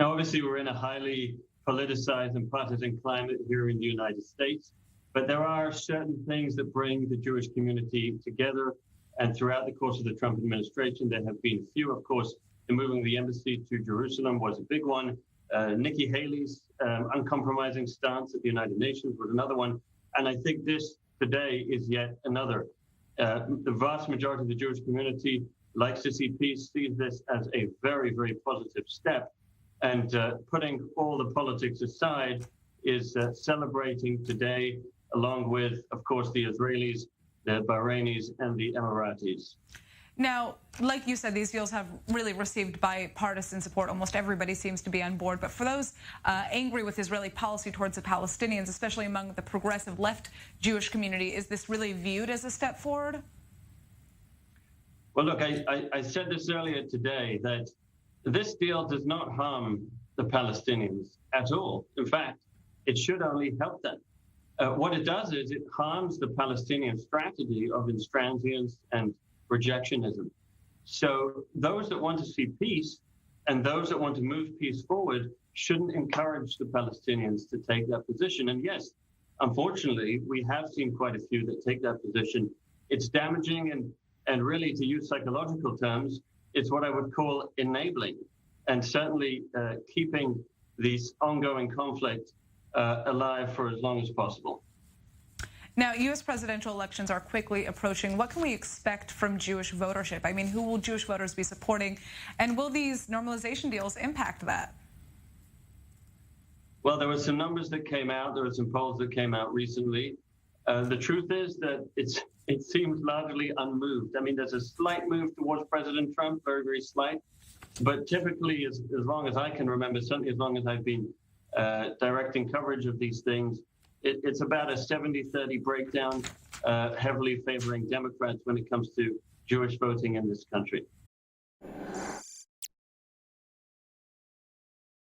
Now, obviously, we're in a highly politicized and partisan climate here in the United States, but there are certain things that bring the Jewish community together. And throughout the course of the Trump administration, there have been few. Of course, the moving the embassy to Jerusalem was a big one. Nikki Haley's uncompromising stance at the United Nations was another one. And I think this today is yet another. The vast majority of the Jewish community likes to see peace, sees this as a very, very positive step. And putting all the politics aside is celebrating today, along with, of course, the Israelis, the Bahrainis, and the Emiratis. Now, like you said, these deals have really received bipartisan support. Almost everybody seems to be on board. But for those angry with Israeli policy towards the Palestinians, especially among the progressive left Jewish community, is this really viewed as a step forward? Well, look, I said this earlier today, that this deal does not harm the Palestinians at all. In fact, it should only help them. What it does is it harms the Palestinian strategy of intransigence and rejectionism. So those that want to see peace and those that want to move peace forward shouldn't encourage the Palestinians to take that position. And yes, unfortunately, we have seen quite a few that take that position. It's damaging and really, to use psychological terms, it's what I would call enabling, and certainly keeping this ongoing conflict alive for as long as possible. Now, U.S. presidential elections are quickly approaching. What can we expect from Jewish votership? I mean, who will Jewish voters be supporting? And will these normalization deals impact that? Well, there were some numbers that came out. There were some polls that came out recently. The truth is that it seems largely unmoved. I mean, there's a slight move towards President Trump, very, very slight. But typically, as long as I can remember, certainly as long as I've been directing coverage of these things, it's about a 70-30 breakdown, heavily favoring Democrats when it comes to Jewish voting in this country.